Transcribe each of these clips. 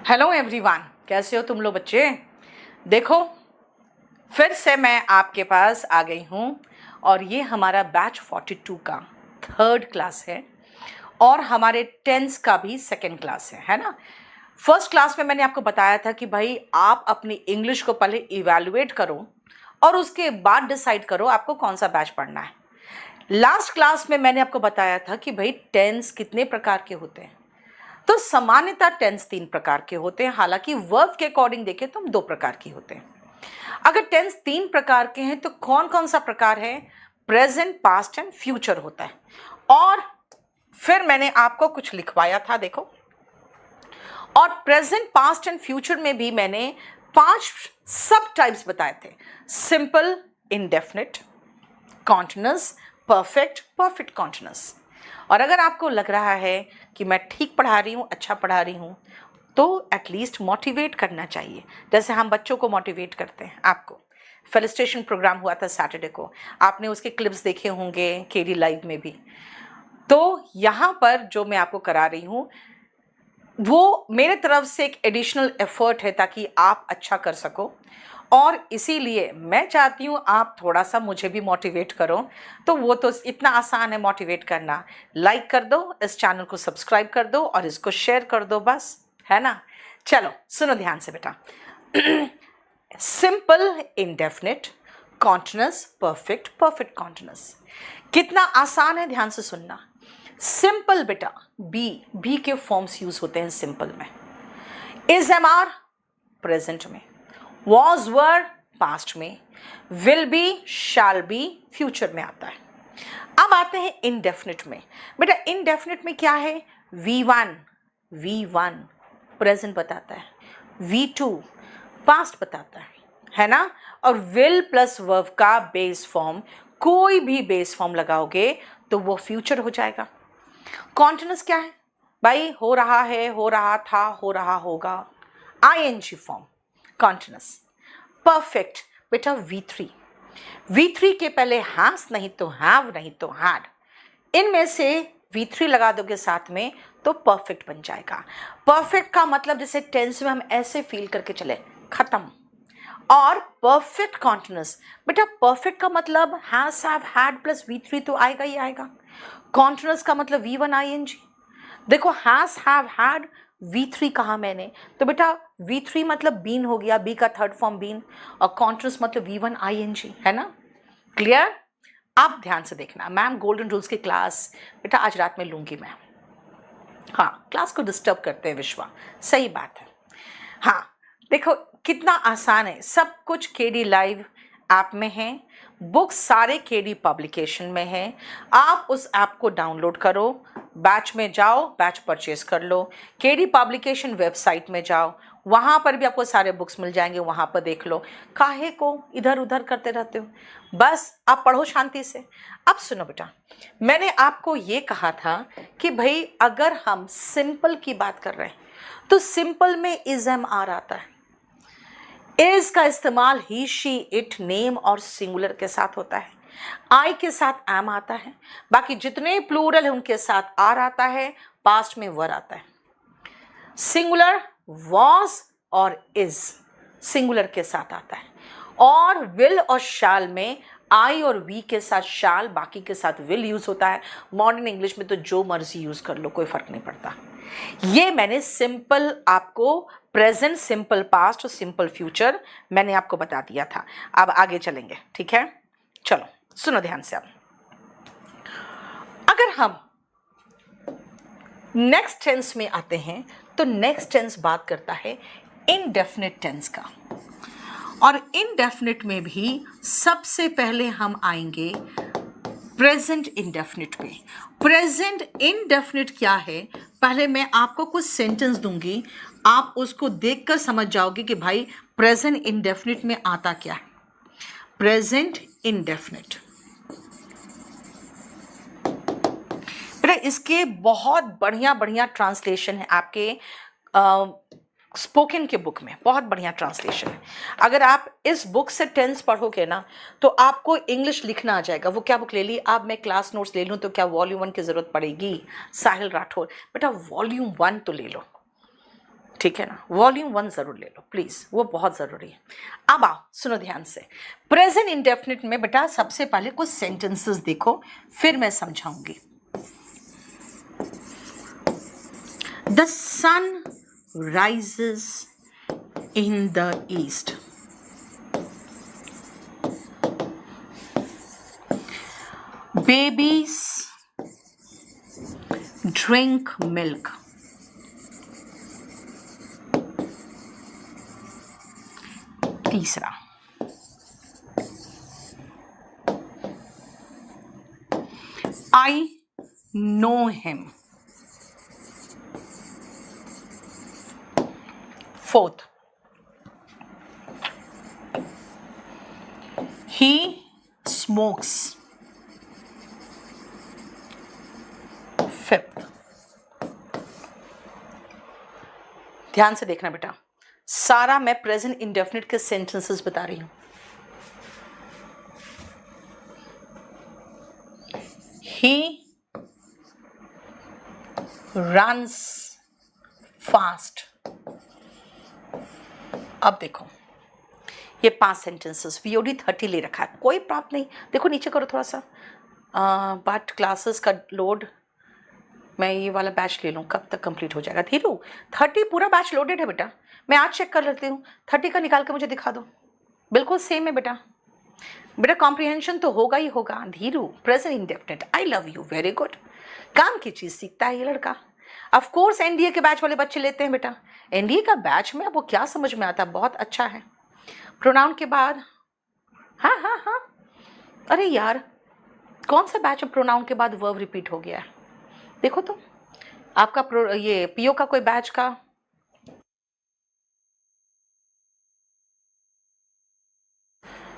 Hello everyone, कैसे हो तुम लोग बच्चे। देखो, फिर से मैं आपके पास आ गई हूँ और ये हमारा बैच 42 का थर्ड क्लास है और हमारे टेंस का भी सेकंड क्लास है ना। फर्स्ट क्लास में मैंने आपको बताया था कि भाई आप अपनी इंग्लिश को पहले इवैल्यूएट करो और उसके बाद डिसाइड करो आपको कौन सा बैच पढ़ना है। लास्ट क्लास में मैंने आपको बताया था कि भाई टेंस कितने प्रकार के होते हैं। तो सामान्यतः टेंस 3 प्रकार के होते हैं, हालांकि वर्ब के अकॉर्डिंग देखें तो हम 2 प्रकार के होते हैं। अगर टेंस 3 प्रकार के हैं तो कौन कौन सा प्रकार है? प्रेजेंट, पास्ट एंड फ्यूचर होता है। और फिर मैंने आपको कुछ लिखवाया था, देखो। और प्रेजेंट, पास्ट एंड फ्यूचर में भी मैंने 5 सब टाइप्स बताए थे। Simple, indefinite, continuous, perfect, perfect continuous. और अगर आपको लग रहा है कि मैं ठीक पढ़ा रही हूँ, अच्छा पढ़ा रही हूँ, तो एटलीस्ट मोटिवेट करना चाहिए, जैसे हम बच्चों को मोटिवेट करते हैं। आपको फेलिस्टेशन प्रोग्राम हुआ था सैटरडे को, आपने उसके क्लिप्स देखे होंगे केडी लाइव में भी। तो यहाँ पर जो मैं आपको करा रही हूँ वो मेरे तरफ से एक एडिशनल एफर्ट है ताकि आप अच्छा कर सको, और इसीलिए मैं चाहती हूँ आप थोड़ा सा मुझे भी मोटिवेट करो। तो वो तो इतना आसान है मोटिवेट करना। लाइक कर दो, इस चैनल को सब्सक्राइब कर दो और इसको शेयर कर दो, बस, है ना। चलो सुनो ध्यान से बेटा। Simple, indefinite, continuous, perfect, perfect continuous. कितना आसान है, ध्यान से सुनना। सिंपल बेटा, बी के फॉर्म्स यूज होते हैं सिंपल में। इज, एम, आर प्रेजेंट में, was, were पास्ट में, will be, shall be future में आता है। अब आते हैं इनडेफिनिट में। बेटा इनडेफिनिट में क्या है? V1 प्रेजेंट बताता है, V2 पास्ट बताता है ना। और will प्लस वर्ब का बेस फॉर्म, कोई भी बेस फॉर्म लगाओगे तो वो फ्यूचर हो जाएगा। कॉन्टिन्यूअस क्या है भाई? हो रहा है, हो रहा था, हो रहा होगा, ING फॉर्म कॉन्टिन्यूअस। परफेक्ट बेटा V3 के पहले हैज नहीं तो हैव नहीं तो हैड, इनमें से V3 लगा दोगे साथ में तो परफेक्ट बन जाएगा। परफेक्ट का मतलब जैसे टेंस में हम ऐसे फील करके चले, खत्म। और परफेक्ट कॉन्टिन्यूअस बेटा, परफेक्ट का मतलब has, have, had plus V3 तो आएगा ही आएगा। कॉन्टिन्यूअस का मतलब V1 ING। देखो हैज, हैव, हैड, V3 कहा मैंने, तो बेटा V3 मतलब बीन हो गया, बी का थर्ड फॉर्म बीन, और कॉन्टिन्यूअस मतलब V1 ING, है ना। क्लियर? आप ध्यान से देखना, मैम गोल्डन रूल्स की क्लास बेटा आज रात में लूंगी मैं। हाँ, क्लास को डिस्टर्ब करते हैं विश्वा, सही बात है। हाँ देखो कितना आसान है, सब कुछ केडी लाइव ऐप में है, बुक्स सारे केडी पब्लिकेशन में है। आप उस ऐप को डाउनलोड करो, बैच में जाओ, बैच परचेज कर लो। केडी पब्लिकेशन वेबसाइट में जाओ, वहाँ पर भी आपको सारे बुक्स मिल जाएंगे, वहाँ पर देख लो। काहे को इधर उधर करते रहते हो, बस आप पढ़ो शांति से। अब सुनो बेटा, मैंने आपको ये कहा था कि भाई अगर हम सिंपल की बात कर रहे हैं तो सिंपल में इज, एम, आर आता है। इज का इस्तेमाल ही, शी, इट, नेम और सिंगुलर के साथ होता है। आई के साथ एम आता है, बाकी जितने प्लूरल है उनके साथ आर आता है, पास्ट में वर आता है। सिंगुलर वॉज और इज सिंगुलर के साथ आता है, और विल और शैल में आई और वी के साथ शैल, बाकी के साथ विल यूज होता है। मॉडर्न इंग्लिश में तो जो मर्जी यूज कर लो, कोई फर्क नहीं पड़ता। ये मैंने सिंपल आपको प्रेजेंट, सिंपल पास्ट और सिंपल फ्यूचर मैंने आपको बता दिया था। अब आगे चलेंगे, ठीक है। चलो सुनो ध्यान से। अब अगर हम नेक्स्ट टेंस में आते हैं तो नेक्स्ट टेंस बात करता है इनडेफिनिट टेंस का, और इनडेफिनिट में भी सबसे पहले हम आएंगे प्रेजेंट इंडेफिनिट पे। प्रेजेंट इंडेफिनिट क्या है, पहले मैं आपको कुछ सेंटेंस दूंगी, आप उसको देखकर समझ जाओगे कि भाई प्रेजेंट इंडेफिनिट में आता क्या है। प्रेजेंट इंडेफिनिट बेटा इसके बहुत बढ़िया बढ़िया ट्रांसलेशन है आपके स्पोकन के बुक में, बहुत बढ़िया ट्रांसलेशन है। अगर आप इस बुक से टेंस पढ़ोगे ना तो आपको इंग्लिश लिखना आ जाएगा। वो क्या बुक ले ली आप? मैं क्लास नोट्स ले लूँ तो क्या वॉल्यूम 1 की ज़रूरत पड़ेगी? साहिल राठौर बेटा वॉल्यूम 1 तो ले लो, ठीक है ना, वॉल्यूम 1 जरूर ले लो प्लीज, वो बहुत जरूरी है। अब आओ सुनो ध्यान से, प्रेजेंट इंडेफिनिट में बेटा सबसे पहले कुछ सेंटेंसेस देखो, फिर मैं समझाऊंगी। The sun rises in the east, babies drink milk, तीसरा I know him, fourth he smokes, fifth. ध्यान से देखना बेटा, सारा मैं प्रेजेंट इंडेफिनिट के सेंटेंसेस बता रही हूं। He runs fast. अब देखो ये 5 सेंटेंसेस, VOD 30 ले रखा है, कोई प्रॉब्लम नहीं, देखो नीचे करो थोड़ा सा। बट क्लासेस का लोड, मैं ये वाला बैच ले लूँ, कब तक कंप्लीट हो जाएगा? धीरू 30 पूरा बैच लोडेड है बेटा, मैं आज चेक कर लेती हूँ, 30 का निकाल के मुझे दिखा दो, बिल्कुल सेम है बेटा। बेटा कॉम्प्रिहेंशन तो होगा ही होगा। Dhiru present indefinite, I love you, very good, काम की चीज़ सीखता है ये लड़का। ऑफ कोर्स एनडीए के बैच वाले बच्चे लेते हैं बेटा, एनडीए का बैच में अब वो क्या समझ में आता है, बहुत अच्छा है। प्रोनाउन के बाद, हाँ, अरे यार कौन सा बैच में प्रोनाउन के बाद वर्ब रिपीट हो गया है? देखो तो आपका ये पीओ का कोई बैच का,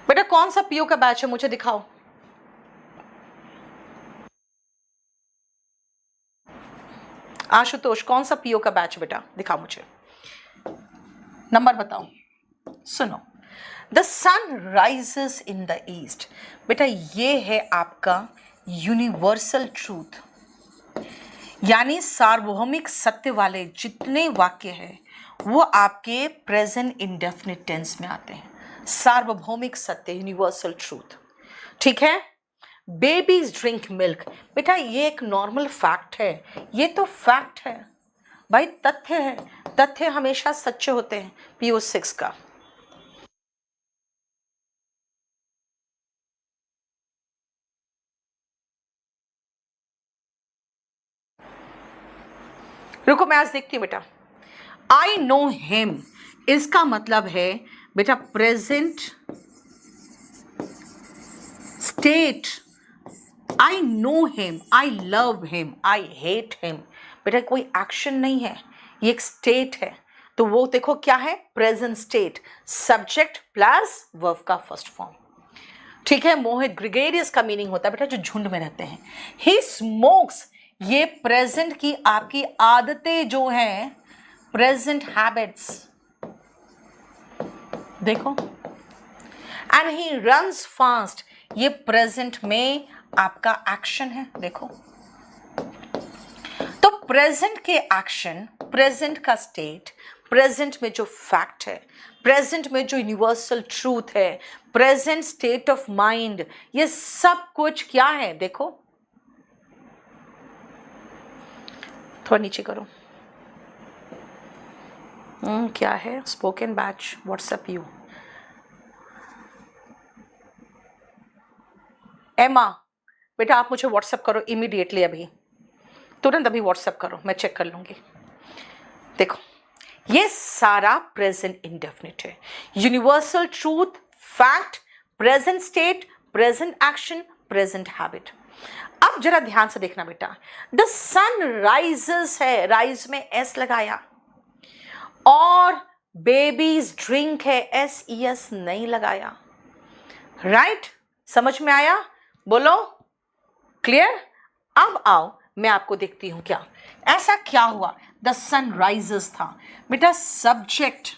बेटा कौन सा पीओ का बैच है मुझे दिखाओ। आशुतोष कौन सा पीओ का बैच बेटा, दिखाओ मुझे, नंबर बताओ। सुनो, the sun rises in the east, बेटा ये है आपका यूनिवर्सल ट्रूथ, यानी सार्वभौमिक सत्य वाले जितने वाक्य हैं वो आपके प्रेजेंट इंडेफिनिट टेंस में आते हैं। सार्वभौमिक सत्य, यूनिवर्सल ट्रूथ, ठीक है। बेबीज ड्रिंक मिल्क, बेटा ये एक नॉर्मल फैक्ट है, ये तो फैक्ट है भाई, तथ्य है, तथ्य हमेशा सच्चे होते हैं। PO 6 का रुको मैं आज देखती हूँ बेटा। आई नो हिम, इसका मतलब है बेटा present state. I know him, I love him, I hate him, बेटा कोई एक्शन नहीं है, ये एक स्टेट है। तो वो देखो क्या है, present state, subject plus verb का फर्स्ट फॉर्म, ठीक है। मोहित ग्रेगेरियस का मीनिंग होता है बेटा जो झुंड में रहते हैं। ही स्मोक्स, ये प्रेजेंट की आपकी आदतें जो हैं, प्रेजेंट हैबिट्स, देखो। एंड ही रन्स फास्ट, ये प्रेजेंट में आपका एक्शन है, देखो। तो प्रेजेंट के एक्शन, प्रेजेंट का स्टेट, प्रेजेंट में जो फैक्ट है, प्रेजेंट में जो यूनिवर्सल ट्रूथ है, प्रेजेंट स्टेट ऑफ माइंड, ये सब कुछ क्या है, देखो। थोड़ा नीचे करो। क्या है, स्पोकन बैच व्हाट्सएप यू। एमा बेटा आप मुझे व्हाट्सएप करो इमीडिएटली, अभी तुरंत अभी व्हाट्सएप करो, मैं चेक कर लूंगी। देखो ये सारा प्रेजेंट इंडेफिनिट है, universal truth, fact, present state, present action, present habit. अब जरा ध्यान से देखना बेटा, द सन राइजेस है, राइज में एस लगाया, और बेबीज ड्रिंक है, SES नहीं लगाया, राइट? समझ में आया? बोलो क्लियर। अब आओ मैं आपको देखती हूं क्या ऐसा क्या हुआ। द सन राइजेस था बेटा, सब्जेक्ट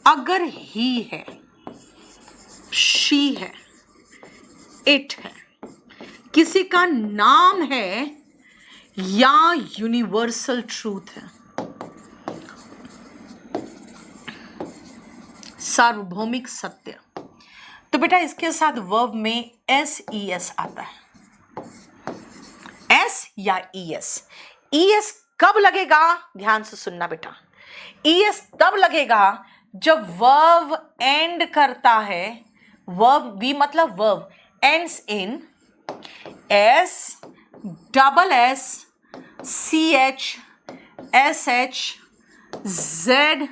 अगर ही है, शी है, इट है, किसी का नाम है या यूनिवर्सल ट्रूथ है, सार्वभौमिक सत्य। तो बेटा इसके साथ वर्ब में SES आता है, S या ES। ES कब लगेगा, ध्यान से सुनना बेटा, ES तब लगेगा जब वर्ब एंड करता है, वर्ब V मतलब verb ends in S, double S, CH, SH, Z,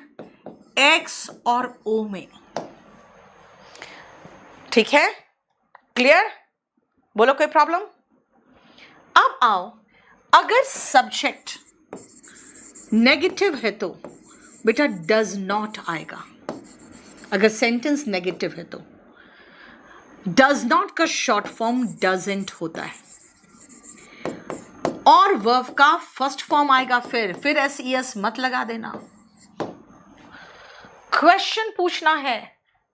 X और O में। ठीक है, क्लियर? बोलो कोई प्रॉब्लम? अब आओ, अगर सब्जेक्ट नेगेटिव है तो बेटा डज नॉट आएगा। अगर सेंटेंस नेगेटिव है तो डज नॉट का शॉर्ट फॉर्म डजंट होता है, और वर्ब का फर्स्ट फॉर्म आएगा फिर SES मत लगा देना। क्वेश्चन पूछना है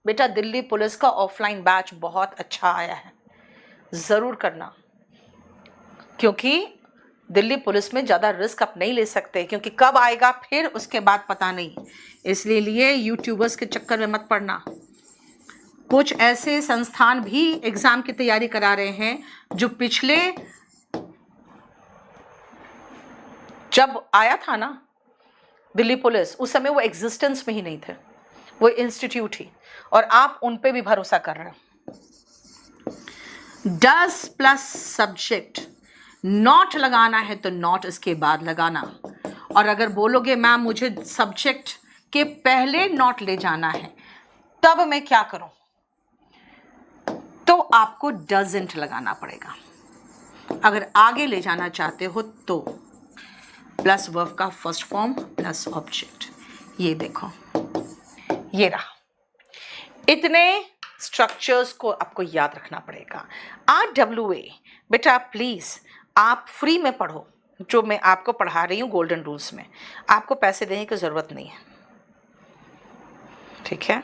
बेटा, दिल्ली पुलिस का ऑफलाइन बैच बहुत अच्छा आया है, जरूर करना, क्योंकि दिल्ली पुलिस में ज़्यादा रिस्क आप नहीं ले सकते, क्योंकि कब आएगा फिर उसके बाद पता नहीं, इसलिए यूट्यूबर्स के चक्कर में मत पड़ना। कुछ ऐसे संस्थान भी एग्जाम की तैयारी करा रहे हैं जो पिछले, जब आया था ना दिल्ली पुलिस, उस समय वो एग्जिस्टेंस में ही नहीं थे, वो इंस्टीट्यूट ही, और आप उन पे भी भरोसा कर रहे हो। डस प्लस सब्जेक्ट, नॉट लगाना है तो नॉट इसके बाद लगाना, और अगर बोलोगे मैम मुझे सब्जेक्ट के पहले नॉट ले जाना है तब मैं क्या करूं, तो आपको डजंट लगाना पड़ेगा। अगर आगे ले जाना चाहते हो तो प्लस वर्ब का फर्स्ट फॉर्म प्लस ऑब्जेक्ट। ये देखो, ये रहा। इतने स्ट्रक्चर्स को आपको याद रखना पड़ेगा। RWA बेटा प्लीज आप फ्री में पढ़ो, जो मैं आपको पढ़ा रही हूँ गोल्डन रूल्स में, आपको पैसे देने की जरूरत नहीं है, ठीक है?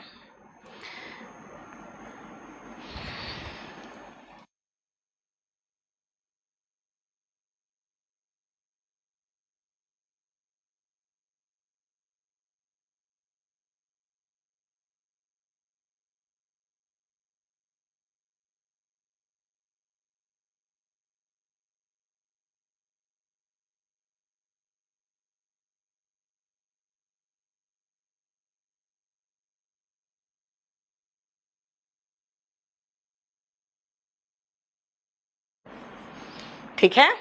ठीक है,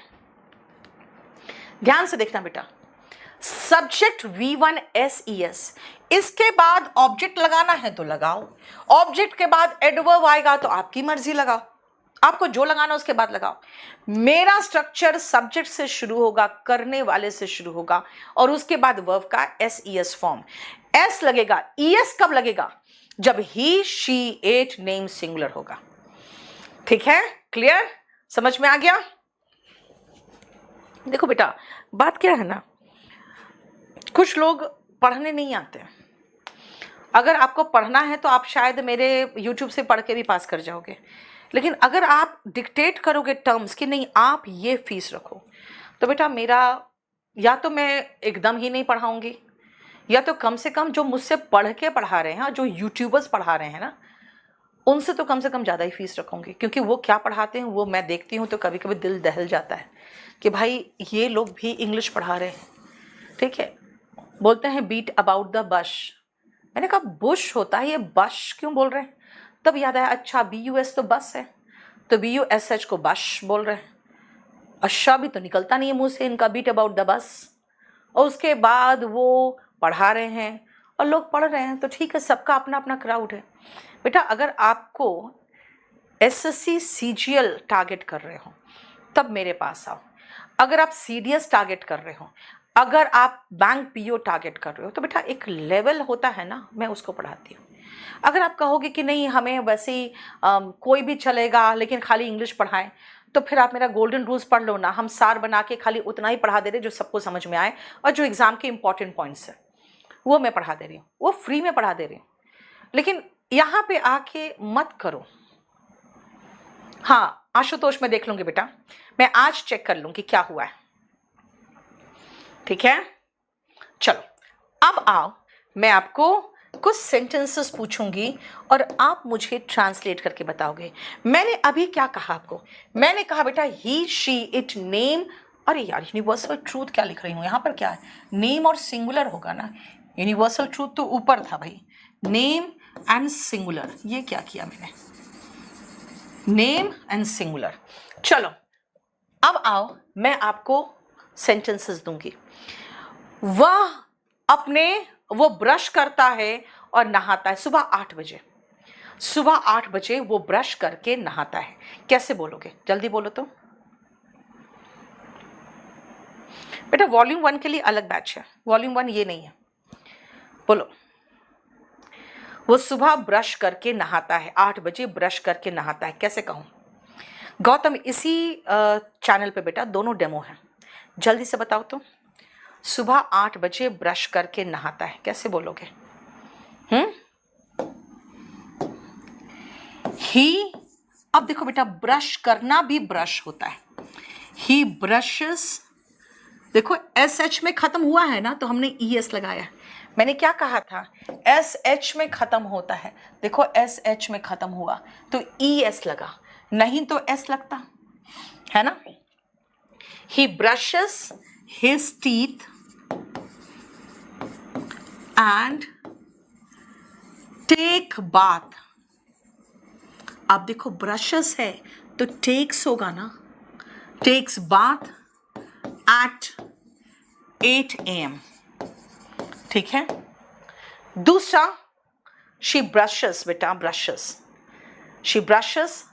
ध्यान से देखना बेटा। सब्जेक्ट V1 SES, इसके बाद ऑब्जेक्ट लगाना है तो लगाओ, ऑब्जेक्ट के बाद एडवर्ब आएगा तो आपकी मर्जी लगाओ, आपको जो लगाना उसके बाद लगाओ। मेरा स्ट्रक्चर सब्जेक्ट से शुरू होगा, करने वाले से शुरू होगा, और उसके बाद वर्ब का SES फॉर्म। S लगेगा, ES कब लगेगा? जब ही शी इट नेम सिंगुलर होगा। ठीक है, क्लियर? समझ में आ गया? देखो बेटा, बात क्या है ना, कुछ लोग पढ़ने नहीं आते। अगर आपको पढ़ना है तो आप शायद मेरे YouTube से पढ़ के भी पास कर जाओगे, लेकिन अगर आप डिक्टेट करोगे टर्म्स कि नहीं आप ये फीस रखो, तो बेटा मेरा, या तो मैं एकदम ही नहीं पढ़ाऊंगी, या तो कम से कम जो मुझसे पढ़ के पढ़ा रहे हैं, जो यूट्यूबर्स पढ़ा रहे हैं ना, उनसे तो कम से कम ज़्यादा ही फीस रखूंगी, क्योंकि वो क्या पढ़ाते हैं वो मैं देखती हूँ तो कभी कभी दिल दहल जाता है कि भाई ये लोग भी इंग्लिश पढ़ा रहे हैं। ठीक है, बोलते हैं बीट अबाउट द बश, मैंने कहा बुश होता है, ये बश क्यों बोल रहे हैं? तब याद आया, अच्छा BUS तो बस है, तो BUSH को बश बोल रहे हैं। अच्छा भी तो निकलता नहीं है मुंह से इनका, बीट अबाउट द बस। और उसके बाद वो पढ़ा रहे हैं और लोग पढ़ रहे हैं, तो ठीक है, सबका अपना अपना क्राउड है। बेटा अगर आपको SSC CGL टारगेट कर रहे हो तब मेरे पास आओ। अगर आप CDS टारगेट कर रहे हो, अगर आप बैंक PO टारगेट कर रहे हो, तो बेटा एक लेवल होता है ना, मैं उसको पढ़ाती हूँ। अगर आप कहोगे कि नहीं हमें वैसे ही कोई भी चलेगा लेकिन खाली इंग्लिश पढ़ाएं, तो फिर आप मेरा गोल्डन रूल्स पढ़ लो ना, हम सार बना के खाली उतना ही पढ़ा दे रहे जो सबको समझ में आए, और जो एग्जाम के इंपॉर्टेंट पॉइंट्स है वो मैं पढ़ा दे रही हूँ, वो फ्री में पढ़ा दे रही हूँ। लेकिन यहाँ पे आके मत करो। हाँ आशुतोष मैं देख लूंगी बेटा, मैं आज चेक कर लूंगी क्या हुआ है। ठीक है, चलो अब आओ मैं आपको कुछ सेंटेंसेस पूछूंगी और आप मुझे ट्रांसलेट करके बताओगे। मैंने अभी क्या कहा आपको? मैंने कहा बेटा ही, शी, इट, नेम। अरे यार, यूनिवर्सल ट्रूथ क्या लिख रही हूँ यहाँ पर? क्या है? नेम और सिंगुलर होगा ना। यूनिवर्सल ट्रूथ तो ऊपर था भाई, नेम एंड सिंगुलर। ये क्या किया मैंने? Name and singular. चलो अब आओ, मैं आपको सेंटेंसेस दूंगी। वो ब्रश करता है और नहाता है सुबह 8 बजे। सुबह 8 बजे वो ब्रश करके नहाता है। कैसे बोलोगे? जल्दी बोलो तो। बेटा वॉल्यूम 1 के लिए अलग बैच है, वॉल्यूम 1 ये नहीं है। बोलो। वो सुबह ब्रश करके नहाता है, 8 बजे ब्रश करके नहाता है। कैसे कहूं? गौतम, इसी चैनल पे बेटा दोनों डेमो हैं, जल्दी से बताओ तो। सुबह 8 बजे ब्रश करके नहाता है, कैसे बोलोगे? ही, अब देखो बेटा, ब्रश करना भी ब्रश होता है। ही ब्रशेस, देखो एस एच में खत्म हुआ है ना, तो हमने ई एस लगाया। मैंने क्या कहा था? एस एच में खत्म होता है। देखो एस एच में खत्म हुआ तो ई एस लगा, नहीं तो एस लगता है ना। He brushes his teeth and take bath. अब देखो ब्रशेस है तो टेक्स होगा ना, टेक्स बाथ एट 8 AM। ठीक है। दूसरा, शी ब्रशेस, बेटा ब्रशेस, शी ब्रशेस,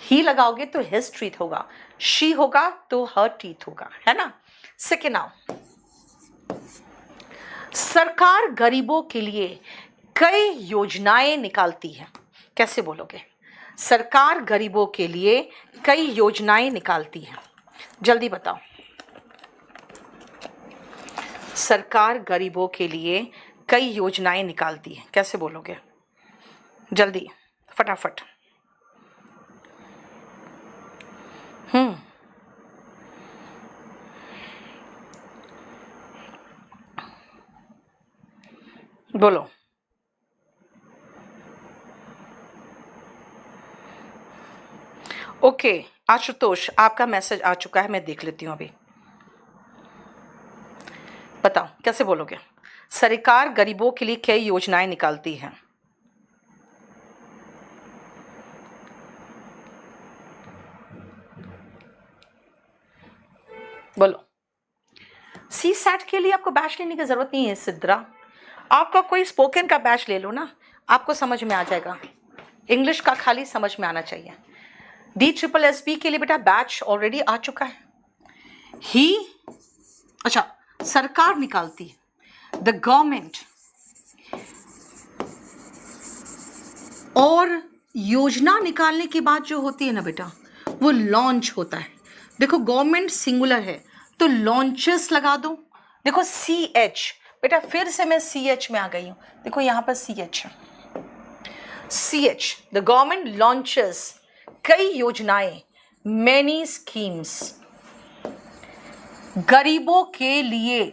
ही लगाओगे तो हिज टीथ होगा, शी होगा तो हर टीथ होगा, है ना। सेकेंड नाउ, सरकार गरीबों के लिए कई योजनाएं निकालती है। कैसे बोलोगे? सरकार गरीबों के लिए कई योजनाएं निकालती है, जल्दी बताओ। सरकार गरीबों के लिए कई योजनाएं निकालती है, कैसे बोलोगे? जल्दी फटाफट। बोलो। ओके आशुतोष, आपका मैसेज आ चुका है, मैं देख लेती हूँ अभी। बताओ कैसे बोलोगे? सरकार गरीबों के लिए कई योजनाएं निकालती है। बोलो। सी सैट के लिए आपको बैच लेने की जरूरत नहीं है सिद्रा, आपका कोई स्पोकन का बैच ले लो ना, आपको समझ में आ जाएगा। इंग्लिश का खाली समझ में आना चाहिए। DSSB के लिए बेटा बैच ऑलरेडी आ चुका है। ही, अच्छा, सरकार निकालती है, द गवर्नमेंट, और योजना निकालने की बात जो होती है ना बेटा, वो लॉन्च होता है। देखो गवर्नमेंट सिंगुलर है तो लॉन्चेस लगा दो। देखो CH, बेटा फिर से मैं CH में आ गई हूं, देखो यहां पर CH है। CH, द गवर्नमेंट लॉन्चेस कई योजनाएं, मैनी स्कीम्स। गरीबों के लिए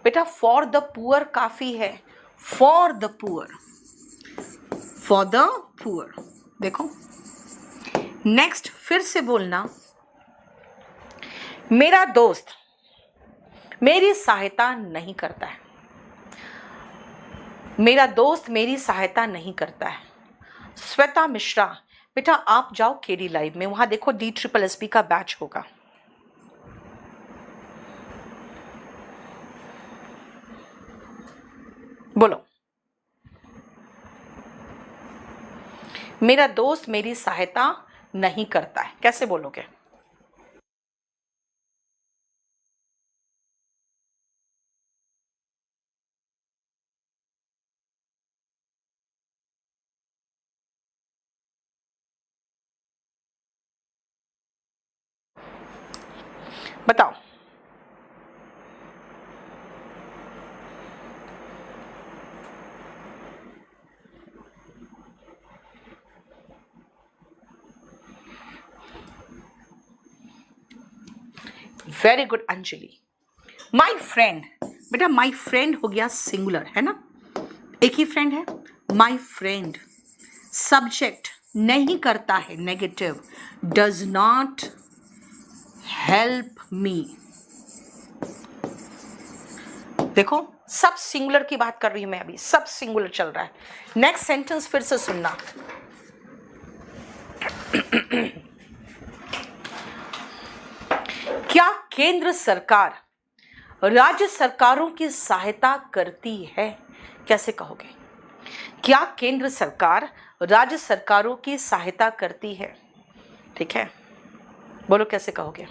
बेटा फॉर द पुअर काफी है, for the poor, for the poor. देखो नेक्स्ट फिर से बोलना, मेरा दोस्त मेरी सहायता नहीं करता है, मेरा दोस्त मेरी सहायता नहीं करता है। श्वेता मिश्रा, बेटा आप जाओ KD लाइव में, वहां देखो DSSB का बैच होगा। बोलो। मेरा दोस्त मेरी सहायता नहीं करता है, कैसे बोलोगे? बताओ। Very good Anjali. My friend, बेटा माई फ्रेंड हो गया सिंगुलर, है ना। एक ही फ्रेंड है, माई फ्रेंड। सब्जेक्ट नहीं करता है, negative, does not help me. देखो सब सिंगुलर की बात कर रही हूं मैं, अभी सब सिंगुलर चल रहा है। नेक्स्ट सेंटेंस फिर से सुनना। क्या केंद्र सरकार राज्य सरकारों की सहायता करती है? कैसे कहोगे? क्या केंद्र सरकार राज्य सरकारों की सहायता करती है? ठीक है, बोलो कैसे कहोगे?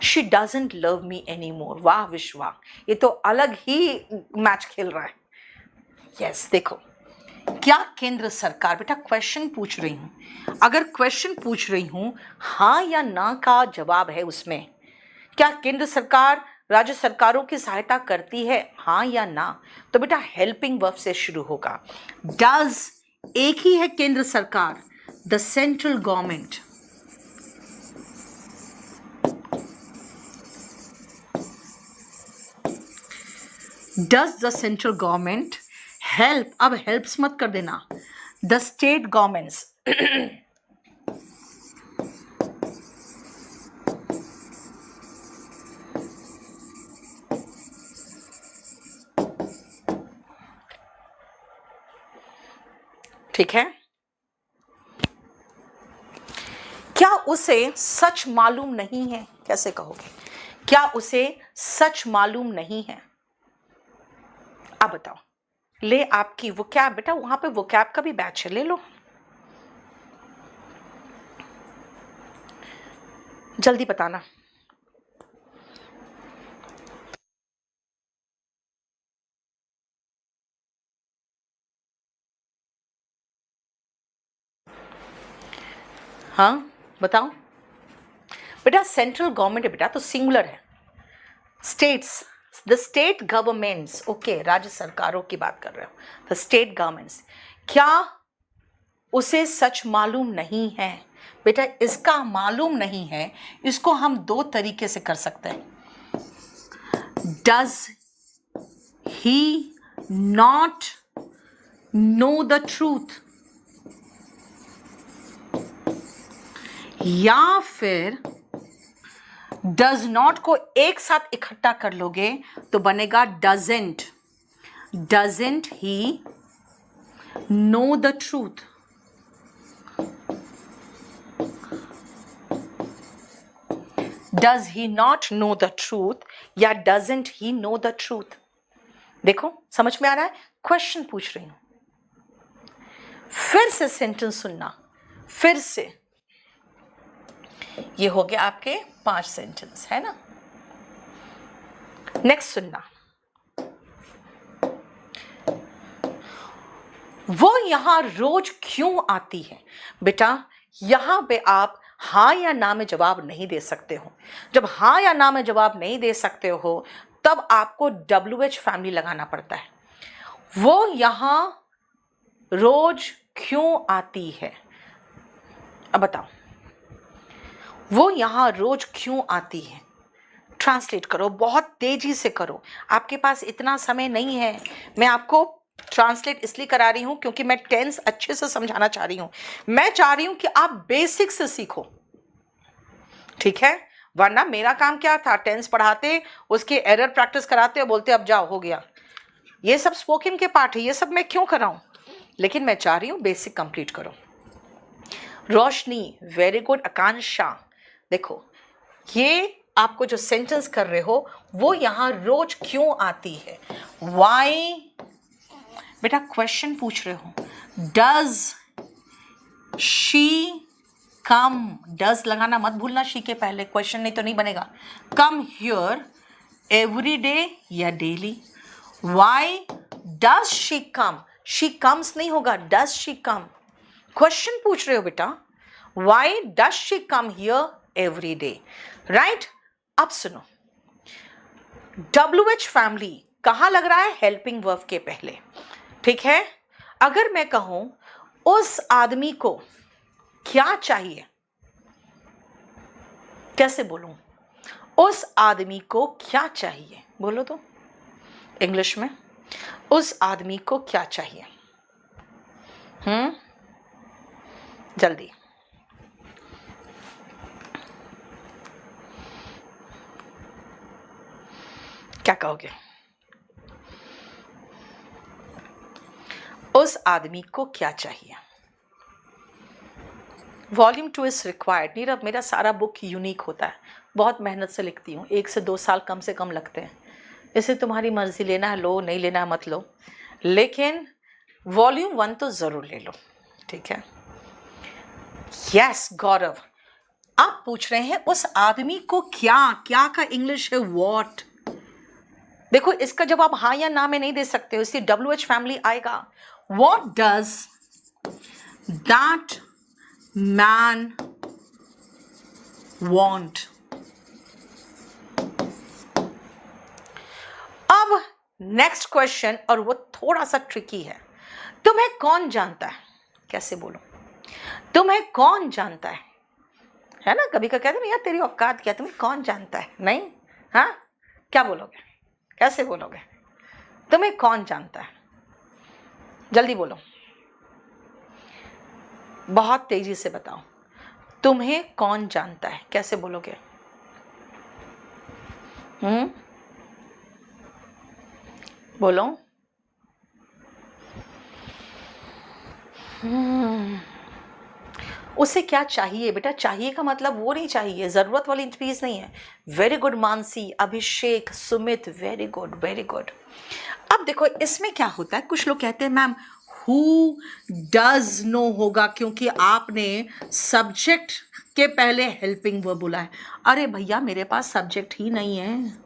She doesn't love me any more. वाह विश्वा, ये तो अलग ही मैच खेल रहा है। यस, देखो क्या केंद्र सरकार, बेटा क्वेश्चन पूछ रही हूं, अगर क्वेश्चन पूछ रही हूं हाँ या ना का जवाब है उसमें। क्या केंद्र सरकार राज्य सरकारों की सहायता करती है, हाँ या ना, तो बेटा हेल्पिंग वर्ब से शुरू होगा। डज एक ही है केंद्र सरकार, the central government. Does the central government help, अब हेल्प्स मत कर देना, द स्टेट गवर्नमेंट्स। ठीक है, क्या उसे सच मालूम नहीं है? कैसे कहोगे? क्या उसे सच मालूम नहीं है? अब बताओ, ले आपकी वो कैब, बेटा वहां पे वो कैब का भी बैच है, ले लो जल्दी बताना। हाँ बताओ बेटा, सेंट्रल गवर्नमेंट है बेटा, तो सिंगुलर है। States, the state governments, okay, राज्य सरकारों की बात कर रहे हो, द स्टेट गवर्नमेंट्स। क्या उसे सच मालूम नहीं है? बेटा इसका मालूम नहीं है, इसको हम दो तरीके से कर सकते हैं। Does he not know the truth, या फिर डज नॉट को एक साथ इकट्ठा कर लोगे तो बनेगा doesn't. Doesn't he know the truth. Does he not know the truth या doesn't he know the truth. देखो समझ में आ रहा है, क्वेश्चन पूछ रही हूं। फिर से सेंटेंस सुनना, फिर से। ये हो गया आपके 5 सेंटेंस, है ना। नेक्स्ट सुनना, वो यहां रोज क्यों आती है? बेटा यहां पे आप हाँ या ना में जवाब नहीं दे सकते हो। जब हाँ या ना में जवाब नहीं दे सकते हो तब आपको WH फैमिली लगाना पड़ता है। वो यहां रोज क्यों आती है? अब बताओ, वो यहां रोज क्यों आती है? ट्रांसलेट करो, बहुत तेजी से करो, आपके पास इतना समय नहीं है। मैं आपको ट्रांसलेट इसलिए करा रही हूं क्योंकि मैं टेंस अच्छे से समझाना चाह रही हूं। मैं चाह रही हूं कि आप बेसिक से सीखो, ठीक है। वरना मेरा काम क्या था, टेंस पढ़ाते, उसके एरर प्रैक्टिस कराते और बोलते अब जाओ हो गया। ये सब स्पोकन के पार्ट है, ये सब मैं क्यों कराऊं? लेकिन मैं चाह रही हूं बेसिक कंप्लीट करो। रोशनी, वेरी गुड। आकांक्षा, देखो ये आपको जो सेंटेंस कर रहे हो वो यहां रोज क्यों आती है? वाई, बेटा क्वेश्चन पूछ रहे हो। डज शी कम, डज लगाना मत भूलना शी के पहले, क्वेश्चन नहीं तो नहीं बनेगा। कम हियर एवरी डे या daily. Why does she come, she comes नहीं होगा, डज शी कम। क्वेश्चन पूछ रहे हो बेटा, why does she come here every day, right. अब सुनो, WH फैमिली कहां लग रहा है? हेल्पिंग वर्ब के पहले, ठीक है। अगर मैं कहूं उस आदमी को क्या चाहिए, कैसे बोलूं? उस आदमी को क्या चाहिए, बोलो तो। इंग्लिश में उस आदमी को क्या चाहिए? जल्दी। क्या कहोगे? उस आदमी को क्या चाहिए? Volume 2 is required. नीरव, मेरा सारा बुक यूनिक होता है, बहुत मेहनत से लिखती हूँ, 1 से 2 साल कम से कम लगते हैं। इसे तुम्हारी मर्जी, लेना है लो, नहीं लेना है मत लो, लेकिन वॉल्यूम 1 तो जरूर ले लो, ठीक है? यस गौरव, आप पूछ रहे हैं उस आदमी को क्या, क्या का इंग्लिश है वॉट। देखो इसका जवाब हाँ या ना में नहीं दे सकते हो, इसलिए WH फैमिली आएगा। What does that man want. अब नेक्स्ट क्वेश्चन, और वो थोड़ा सा ट्रिकी है। तुम्हें कौन जानता है? कैसे बोलो? तुम्हें कौन जानता है ना? कभी कहते हैं यार तेरी औकात क्या, तुम्हें कौन जानता है? नहीं, हाँ, क्या बोलोगे? कैसे बोलोगे? तुम्हें कौन जानता है? जल्दी बोलो, बहुत तेजी से बताओ, तुम्हें कौन जानता है? कैसे बोलोगे? बोलो। उसे क्या चाहिए बेटा? चाहिए का मतलब वो नहीं चाहिए, जरूरत वाली चीज नहीं है। Very good Mansi, Abhishek, Sumit, very good very good. अब देखो इसमें क्या होता है, कुछ लोग कहते हैं मैम हु डज नो होगा क्योंकि आपने सब्जेक्ट के पहले हेल्पिंग वर्ब बोला है। अरे भैया मेरे पास सब्जेक्ट ही नहीं है।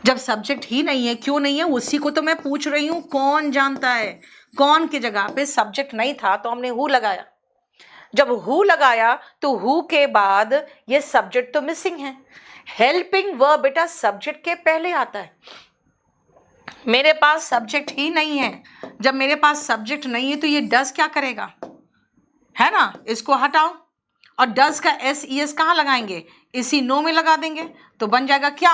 जब सब्जेक्ट ही नहीं है, क्यों नहीं है उसी को तो मैं पूछ रही हूं, कौन जानता है? कौन की जगह पे सब्जेक्ट नहीं था तो हमने हु लगाया। जब हु लगाया तो हु के बाद ये सब्जेक्ट तो मिसिंग है। हेल्पिंग वर्ब बेटा सब्जेक्ट के पहले आता है। मेरे पास सब्जेक्ट ही नहीं है। जब मेरे पास सब्जेक्ट नहीं है तो ये डज क्या करेगा? है ना, इसको हटाओ और डज का SES कहां लगाएंगे? इसी नो में लगा देंगे तो बन जाएगा क्या?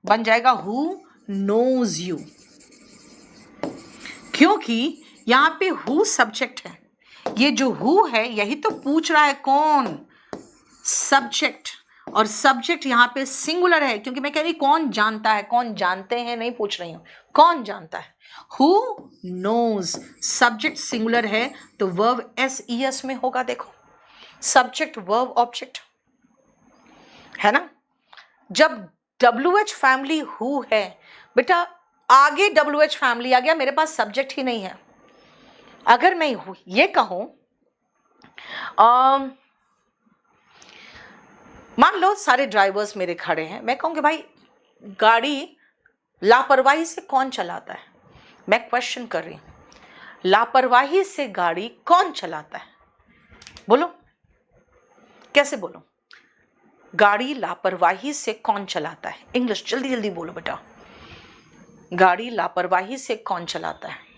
बन जाएगा हु नोज यू, क्योंकि यहां पे हु सब्जेक्ट है। ये जो हु है यही तो पूछ रहा है कौन? सब्जेक्ट। और सब्जेक्ट यहां पे सिंगुलर है क्योंकि मैं कह रही कौन जानता है, कौन जानते हैं नहीं पूछ रही हूं, कौन जानता है। हु नोज, सब्जेक्ट सिंगुलर है तो वर्ब SES में होगा। देखो सब्जेक्ट वर्ब ऑब्जेक्ट है ना। जब WH फैमिली हु है बेटा, आगे WH फैमिली आ गया, मेरे पास सब्जेक्ट ही नहीं है। अगर मैं ये कहूं मान लो सारे ड्राइवर्स मेरे खड़े हैं, मैं कहूंगी भाई गाड़ी लापरवाही से कौन चलाता है? मैं क्वेश्चन कर रही हूं, लापरवाही से गाड़ी कौन चलाता है? बोलो, कैसे बोलो? गाड़ी लापरवाही से कौन चलाता है? इंग्लिश जल्दी जल्दी बोलो बेटा, गाड़ी लापरवाही से कौन चलाता है?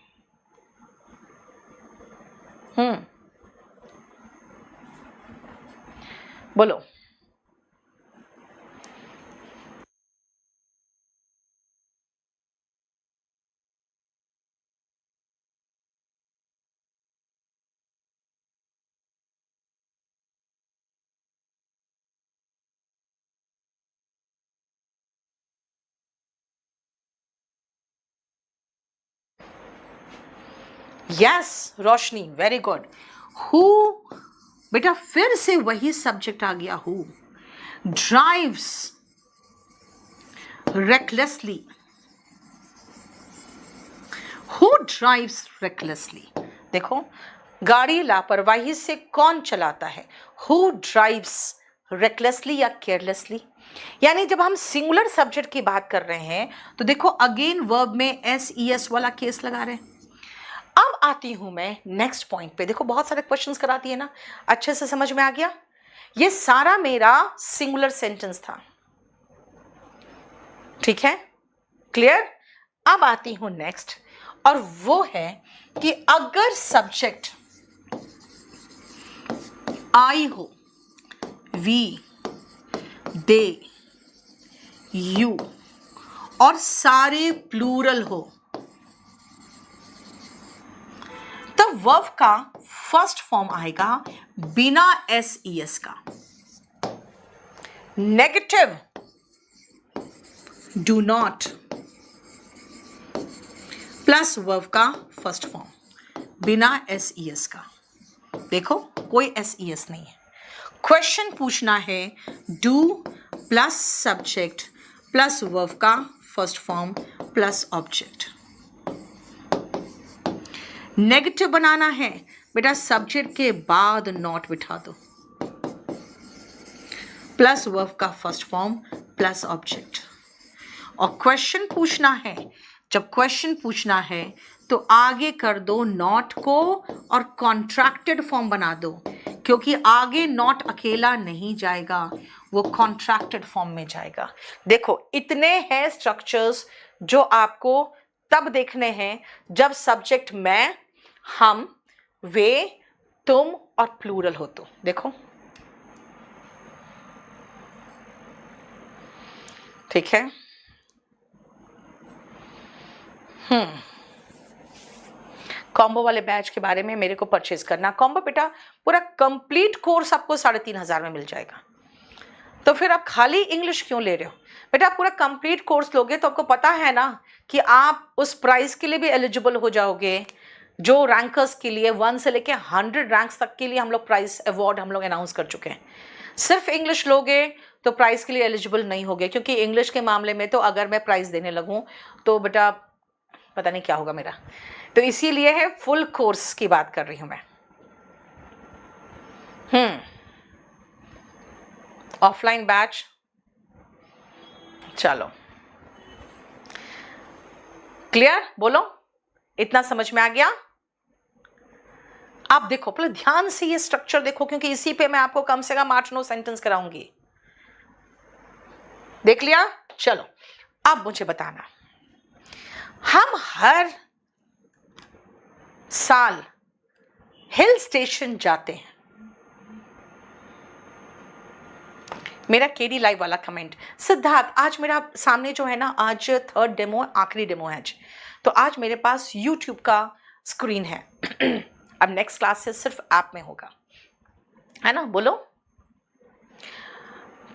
बोलो। Yes Roshni, very good. Who बेटा फिर से वही सब्जेक्ट आ गया, who drives recklessly. Who drives recklessly, देखो गाड़ी लापरवाही से कौन चलाता है? हु ड्राइव्स रेकलेसली या केयरलेसली। यानी जब हम सिंगुलर सब्जेक्ट की बात कर रहे हैं तो देखो अगेन वर्ब में SES वाला केस लगा रहे हैं। अब आती हूं मैं नेक्स्ट पॉइंट पे। देखो बहुत सारे क्वेश्चंस कराती है ना, अच्छे से समझ में आ गया? ये सारा मेरा सिंगुलर सेंटेंस था, ठीक है, क्लियर? अब आती हूं नेक्स्ट, और वो है कि अगर सब्जेक्ट आई हो, वी, दे, यू, और सारे प्लूरल हो, तब वर्ब का फर्स्ट फॉर्म आएगा बिना एस ई एस का। Negative, do not plus verb का फर्स्ट फॉर्म बिना एस ई एस का। देखो कोई एस ई एस नहीं है। क्वेश्चन पूछना है do plus subject plus verb का first form plus object. Negative बनाना है बेटा, सब्जेक्ट के बाद नॉट बिठा दो, प्लस वर्ब का फर्स्ट फॉर्म प्लस ऑब्जेक्ट। और क्वेश्चन पूछना है, जब क्वेश्चन पूछना है तो आगे कर दो नॉट को और कॉन्ट्रैक्टेड फॉर्म बना दो, क्योंकि आगे नॉट अकेला नहीं जाएगा, वो कॉन्ट्रैक्टेड फॉर्म में जाएगा। देखो इतने हैं स्ट्रक्चर्स जो आपको तब देखने हैं जब सब्जेक्ट मैं, हम, वे, तुम और प्लूरल हो तो। देखो ठीक है। कॉम्बो वाले बैच के बारे में मेरे को परचेज करना। कॉम्बो बेटा पूरा कंप्लीट कोर्स आपको 3,500 में मिल जाएगा। तो फिर आप खाली इंग्लिश क्यों ले रहे हो बेटा? पूरा कंप्लीट कोर्स लोगे तो आपको पता है ना कि आप उस प्राइस के लिए भी एलिजिबल हो जाओगे, जो रैंकर्स के लिए 1 से लेके 100 रैंक्स तक के लिए हम लोग प्राइस अवार्ड हम लोग अनाउंस कर चुके हैं। सिर्फ इंग्लिश लोगे तो प्राइस के लिए एलिजिबल नहीं होगे, क्योंकि इंग्लिश के मामले में तो अगर मैं प्राइस देने लगूं तो बेटा पता नहीं क्या होगा मेरा। तो इसीलिए है फुल कोर्स की बात कर रही हूं मैं। ऑफलाइन बैच, चलो क्लियर? बोलो इतना समझ में आ गया? आप देखो पहले ध्यान से ये स्ट्रक्चर देखो, क्योंकि इसी पे मैं आपको कम से कम 8-9 सेंटेंस कराऊंगी। देख लिया? चलो अब मुझे बताना, हम हर साल हिल स्टेशन जाते हैं। मेरा केडी लाइव वाला कमेंट, सिद्धार्थ आज मेरा सामने जो है ना, आज 3rd डेमो, आखिरी डेमो है आज, तो आज मेरे पास YouTube का स्क्रीन है। अब नेक्स्ट क्लास से सिर्फ ऐप में होगा, है ना? बोलो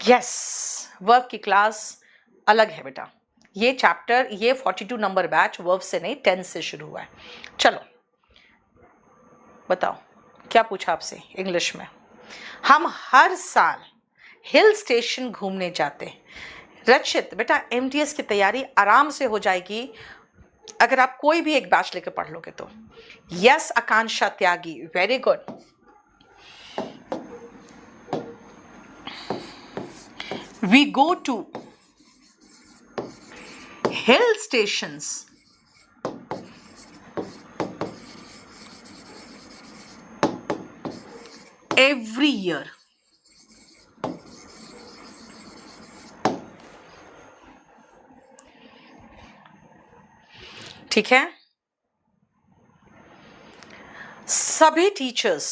यस। वर्ब की क्लास अलग है बेटा। ये चैप्टर, ये 42 नंबर बैच वर्ब से नहीं 10 से शुरू हुआ है। चलो बताओ क्या पूछा आपसे इंग्लिश में। हम हर साल हिल स्टेशन घूमने जाते हैं। रचित बेटा MTS की तैयारी आराम से हो जाएगी अगर आप कोई भी एक बैच लेकर पढ़ लोगे तो। Yes Akanksha Tyagi, very good. We go to hill stations every year. ठीक है? सभी टीचर्स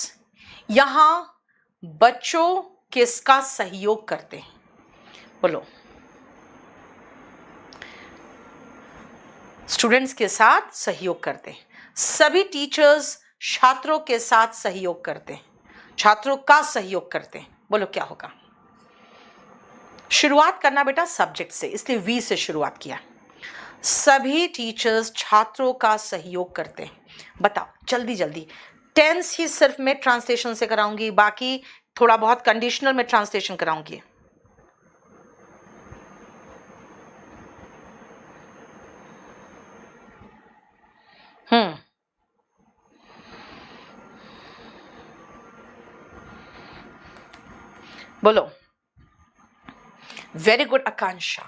यहां बच्चों किसका सहयोग करते हैं? बोलो। स्टूडेंट्स के साथ सहयोग करते हैं। सभी टीचर्स छात्रों के साथ सहयोग करते हैं, छात्रों का सहयोग करते हैं। बोलो क्या होगा? शुरुआत करना बेटा सब्जेक्ट से, इसलिए वी से शुरुआत किया। सभी टीचर्स छात्रों का सहयोग करते हैं। बताओ जल्दी जल्दी। टेंस ही सिर्फ मैं ट्रांसलेशन से कराऊंगी, बाकी थोड़ा बहुत कंडीशनल में ट्रांसलेशन कराऊंगी। बोलो। वेरी गुड आकांक्षा।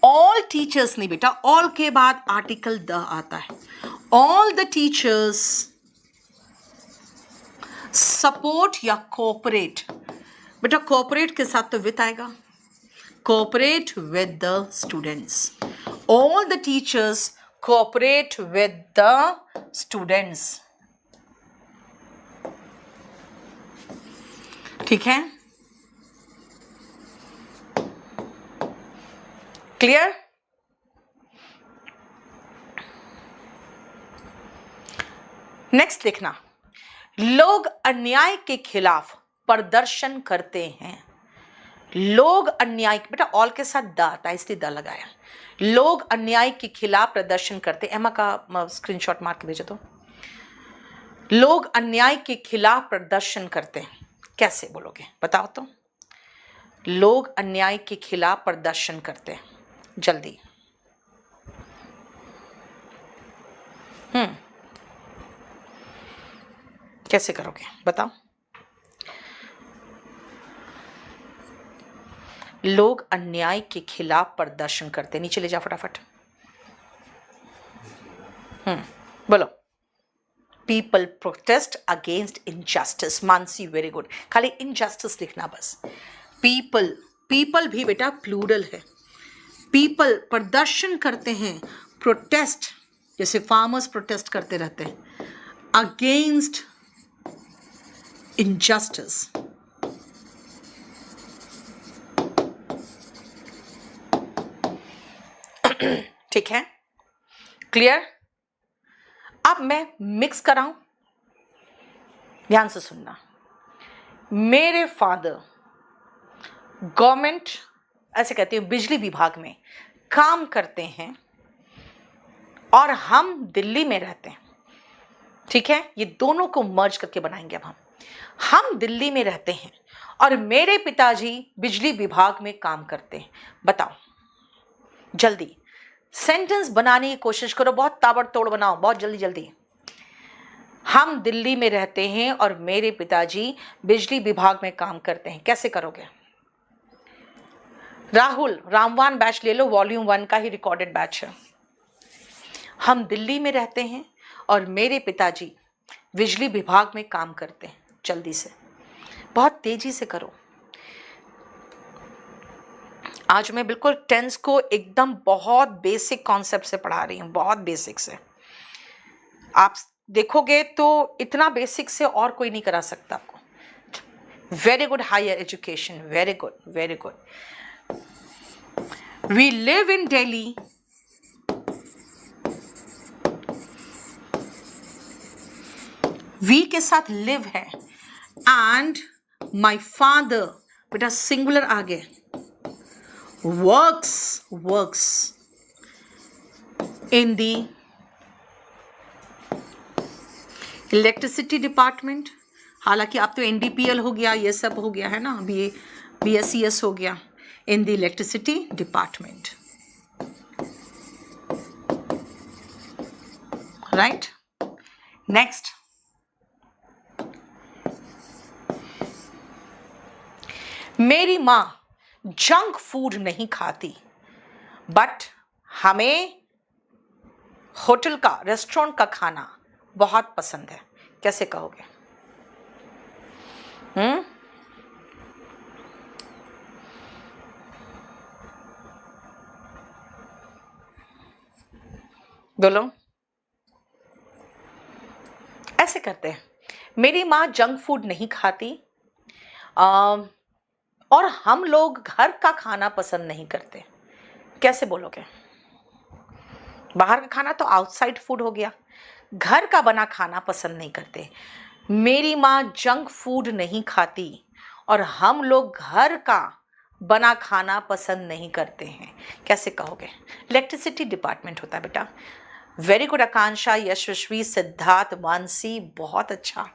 ऑल टीचर्स नहीं बेटा, ऑल के बाद आर्टिकल द आता है। ऑल द टीचर्स सपोर्ट या कोऑपरेट। बेटा कोऑपरेट के साथ तो विद आएगा, cooperate with the students. All the teachers cooperate with the students. ठीक है? क्लियर? नेक्स्ट देखना, लोग अन्याय के खिलाफ प्रदर्शन करते हैं। लोग अन्याय, बेटा ऑल के साथ द आता है इसलिए द लगाया। लोग अन्याय के खिलाफ प्रदर्शन करते, एमा का स्क्रीनशॉट मार के भेजो तो। लोग अन्याय के खिलाफ प्रदर्शन करते हैं, कैसे बोलोगे बताओ तो। लोग अन्याय के खिलाफ प्रदर्शन करते हैं, जल्दी। कैसे करोगे बताओ। लोग अन्याय के खिलाफ प्रदर्शन करते, नीचे ले जाओ फटाफट। बोलो। People protest against injustice. Mansi very good, खाली इनजस्टिस लिखना बस। पीपल, पीपल भी बेटा प्लूरल है। पीपल प्रदर्शन करते हैं, प्रोटेस्ट जैसे फार्मर्स प्रोटेस्ट करते रहते हैं, अगेंस्ट इनजस्टिस। ठीक है, क्लियर। अब मैं मिक्स कराऊं, ध्यान से सुनना। मेरे फादर गवर्नमेंट, ऐसे कहती हूँ, बिजली विभाग में काम करते हैं और हम दिल्ली में रहते हैं। ठीक है, ये दोनों को मर्ज करके बनाएंगे अब हम दिल्ली में रहते हैं और मेरे पिताजी बिजली विभाग में काम करते हैं। बताओ जल्दी, सेंटेंस बनाने की कोशिश करो, बहुत ताबड़तोड़ बनाओ, बहुत जल्दी जल्दी। हम दिल्ली में रहते हैं और मेरे पिताजी बिजली विभाग में काम करते हैं, कैसे करोगे। राहुल, रामवान बैच ले लो, वॉल्यूम 1 का ही रिकॉर्डेड बैच है। हम दिल्ली में रहते हैं और मेरे पिताजी बिजली विभाग में काम करते हैं, जल्दी से, बहुत तेजी से करो। आज मैं बिल्कुल टेंस को एकदम बहुत बेसिक कॉन्सेप्ट से पढ़ा रही हूँ, बहुत बेसिक से। आप देखोगे तो इतना बेसिक से और कोई नहीं करा सकता आपको। Very good, higher education, very good very good. We live in Delhi, we के साथ लिव है, एंड माई फादर, बेटा सिंगुलर आ गए, works in the electricity department. हालांकि अब तो एनडीपीएल हो गया, ये सब हो गया है ना, बीएससीएस हो गया, in the electricity department, right. Next, मेरी माँ जंक फूड नहीं खाती, बट हमें होटल का, रेस्टोरेंट का खाना बहुत पसंद है, कैसे कहोगे। बोलो। ऐसे करते हैं, मेरी माँ जंक फूड नहीं खाती और हम लोग घर का खाना पसंद नहीं करते, कैसे बोलोगे। बाहर का खाना तो आउटसाइड फूड हो गया, घर का बना खाना पसंद नहीं करते। मेरी माँ जंक फूड नहीं खाती और हम लोग घर का बना खाना पसंद नहीं करते हैं, कैसे कहोगे। इलेक्ट्रिसिटी डिपार्टमेंट होता है बेटा। वेरी गुड आकांक्षा, यशस्वी, सिद्धार्थ, मानसी, बहुत अच्छा।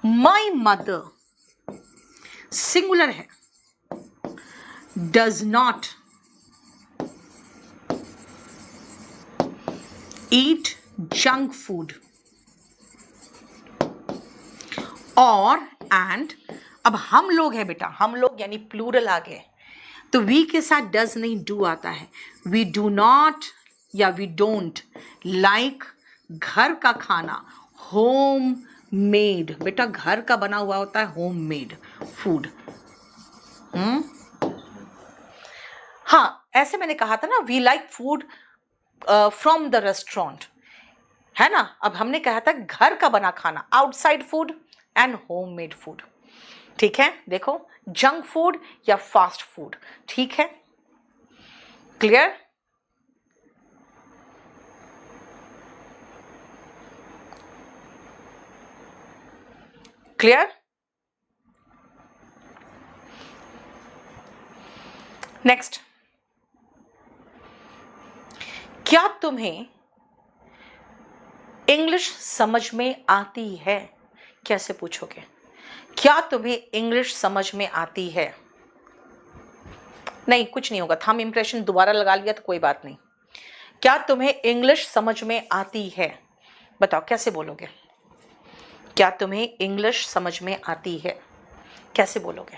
माई मदर सिंगुलर है, does not eat junk food, और एंड, अब हम लोग है बेटा, हम लोग यानी प्लूरल आ गए, तो वी के साथ डज नहीं डू आता है। वी डू नॉट या वी डोंट लाइक घर का खाना, होम मेड, बेटा घर का बना हुआ होता है होम मेड फूड। हाँ, ऐसे मैंने कहा था ना, we like food from the restaurant, है ना। अब हमने कहा था घर का बना खाना, outside food and home made food, ठीक है। देखो, जंक फूड या फास्ट फूड, ठीक है, क्लियर। क्लियर? नेक्स्ट, क्या तुम्हें इंग्लिश समझ में आती है? कैसे पूछोगे? क्या तुम्हें इंग्लिश समझ में आती है? नहीं, कुछ नहीं होगा, थंब इंप्रेशन दोबारा लगा लिया तो कोई बात नहीं। क्या तुम्हें इंग्लिश समझ में आती है? बताओ कैसे बोलोगे? क्या तुम्हें इंग्लिश समझ में आती है? कैसे बोलोगे?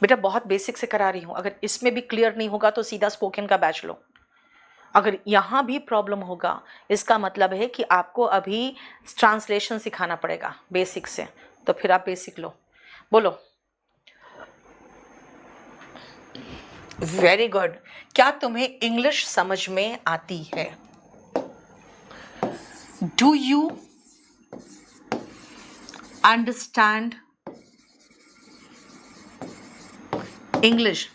बेटा बहुत बेसिक से करा रही हूं, अगर इसमें भी क्लियर नहीं होगा तो सीधा स्पोकन का बैच लो। अगर यहां भी प्रॉब्लम होगा इसका मतलब है कि आपको अभी ट्रांसलेशन सिखाना पड़ेगा बेसिक से, तो फिर आप बेसिक लो। बोलो। Very good. क्या तुम्हें इंग्लिश समझ में आती है? Do you understand English?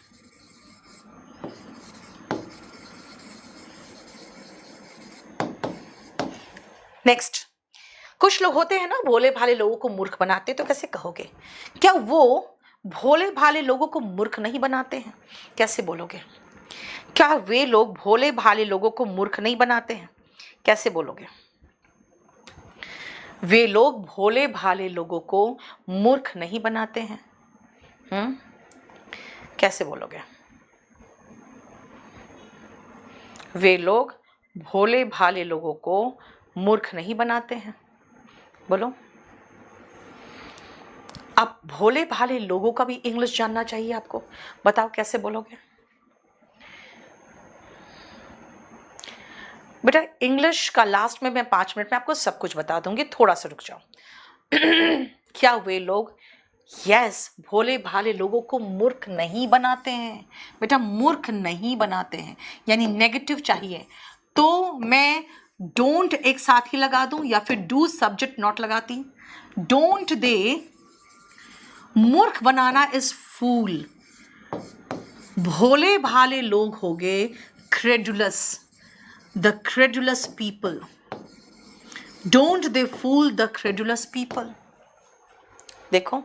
Next, कुछ लोग होते हैं ना भोले भाले लोगों को मूर्ख बनाते, तो कैसे कहोगे? क्या वो भोले भाले लोगों को मूर्ख नहीं बनाते हैं? कैसे बोलोगे? क्या वे लोग भोले भाले लोगों को मूर्ख नहीं बनाते हैं? कैसे बोलोगे? वे लोग भोले भाले लोगों को मूर्ख नहीं बनाते हैं। कैसे बोलोगे? वे लोग भोले भाले लोगों को मूर्ख नहीं बनाते हैं। बोलो। अब भोले भाले लोगों का भी इंग्लिश जानना चाहिए आपको, बताओ कैसे बोलोगे? बेटा इंग्लिश का लास्ट में मैं 5 मिनट में आपको सब कुछ बता दूंगी, थोड़ा सा रुक जाओ। क्या वे लोग यस भोले भाले लोगों को मूर्ख नहीं बनाते हैं? बेटा मूर्ख नहीं बनाते हैं, यानी नेगेटिव चाहिए तो मैं डोंट एक साथ ही लगा दूं या फिर डू सब्जेक्ट नॉट लगाती। डोंट दे मूर्ख बनाना इज फूल। भोले भाले लोग हो गए credulous, the credulous people. Don't they fool the credulous people. देखो,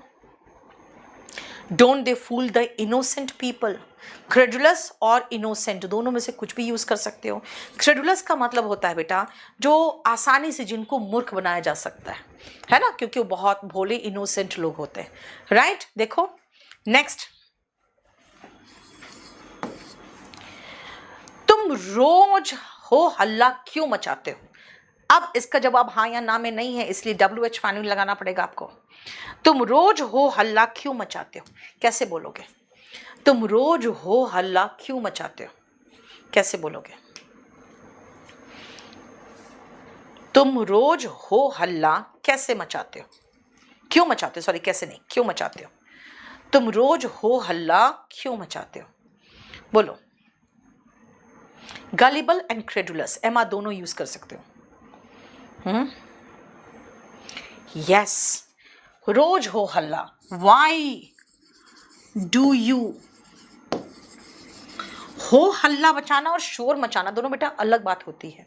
don't they fool the innocent people. Credulous और इनोसेंट दोनों में से कुछ भी यूज कर सकते हो। क्रेडुलस का मतलब होता है बेटा जो आसानी से जिनको मूर्ख बनाया जा सकता है ना, क्योंकि वो बहुत भोले इनोसेंट लोग होते हैं, राइट? देखो नेक्स्ट, तुम रोज हो हल्ला क्यों मचाते हो? अब इसका जवाब हाँ या ना में नहीं है, इसलिए WH फाइनल लगाना पड़ेगा आपको। तुम रोज हो हल्ला क्यों मचाते हो? कैसे बोलोगे? तुम रोज हो हल्ला क्यों मचाते हो? कैसे बोलोगे? तुम रोज हो हल्ला कैसे मचाते हो? क्यों मचाते हो? सॉरी, कैसे नहीं, क्यों मचाते हो? तुम रोज हो हल्ला क्यों मचाते हो? बोलो। गलिबल एंड क्रेडुलस एमा दोनों यूज कर सकते हो। यस, रोज हो हल्ला। Why do you? हो हल्ला मचाना और शोर मचाना दोनों बेटा अलग बात होती है।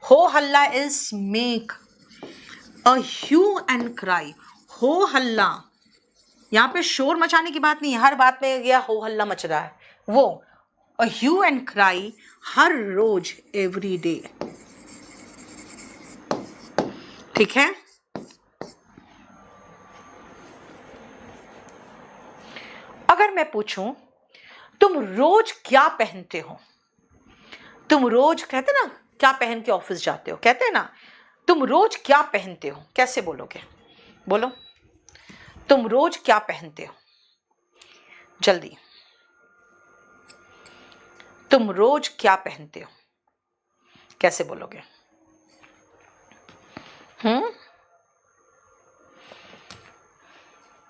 हो हल्ला is make a hue and cry. हो हल्ला, यहां पे शोर मचाने की बात नहीं है, हर बात में यह हो हल्ला मच रहा है। वो अ ह्यू एंड क्राई हर रोज, एवरी डे। ठीक है? अगर मैं पूछूं तुम रोज क्या पहनते हो? तुम रोज कहते ना क्या पहन के ऑफिस जाते हो, कहते हैं ना, तुम रोज क्या पहनते हो? कैसे बोलोगे? बोलो। तुम रोज क्या पहनते हो? जल्दी। तुम रोज क्या पहनते हो? कैसे बोलोगे?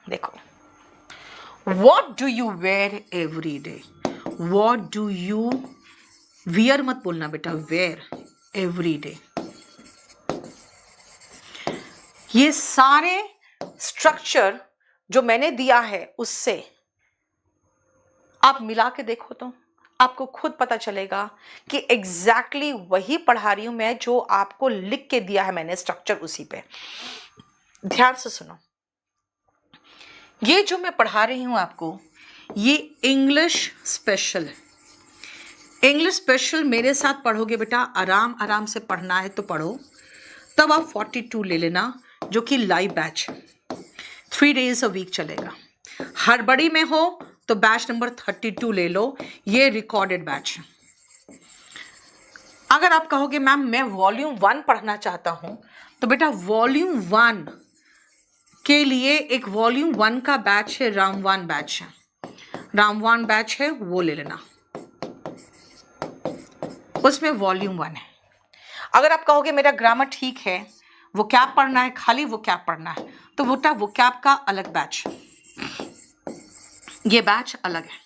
देखो, What do you wear every day? What do you wear मत बोलना बेटा, wear every day। ये सारे स्ट्रक्चर जो मैंने दिया है उससे आप मिला के देखो तो आपको खुद पता चलेगा कि एग्जैक्टली वही पढ़ा रही हूं मैं जो आपको लिख के दिया है मैंने स्ट्रक्चर, उसी पे ध्यान से सुनो। ये जो मैं पढ़ा रही हूँ आपको, ये इंग्लिश स्पेशल है। इंग्लिश स्पेशल मेरे साथ पढ़ोगे बेटा, आराम आराम से पढ़ना है तो पढ़ो, तब आप 42 ले लेना, जो कि live batch 3 days a week चलेगा। हड़बड़ी में हो तो बैच नंबर 32 ले लो, ये रिकॉर्डेड बैच है। अगर आप कहोगे मैम मैं वॉल्यूम 1 पढ़ना चाहता हूं, तो बेटा वॉल्यूम 1 के लिए एक वॉल्यूम 1 का बैच है, रामवान बैच है, रामवान बैच है, वो ले लेना, उसमें वॉल्यूम 1 है। अगर आप कहोगे मेरा ग्रामर ठीक है, वो क्या पढ़ना है, खाली वो क्या पढ़ना है, तो बेटा वो कैप का अलग बैच, ये बैच अलग है।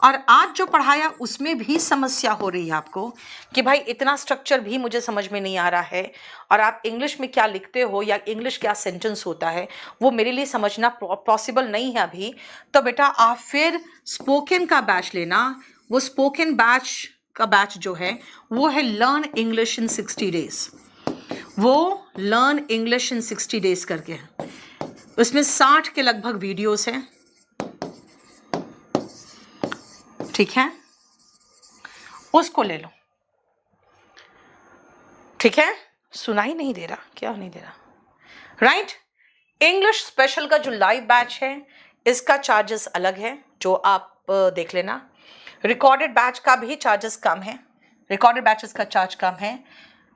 और आज जो पढ़ाया उसमें भी समस्या हो रही है आपको कि भाई इतना स्ट्रक्चर भी मुझे समझ में नहीं आ रहा है, और आप इंग्लिश में क्या लिखते हो या इंग्लिश क्या सेंटेंस होता है वो मेरे लिए समझना पॉसिबल नहीं है अभी। तो बेटा आप फिर स्पोकन का बैच लेना। वो स्पोकन बैच का बैच जो है वो है लर्न इंग्लिश इन 60 days। वो लर्न इंग्लिश इन 60 days करके है, उसमें 60 के लगभग वीडियोस हैं, ठीक है, उसको ले लो, ठीक है। सुनाई नहीं दे रहा, क्या नहीं दे रहा, राइट। इंग्लिश स्पेशल का जो लाइव बैच है इसका चार्जेस अलग है, जो आप देख लेना। रिकॉर्डेड बैच का भी चार्जेस कम है, रिकॉर्डेड बैचेस का चार्ज कम है।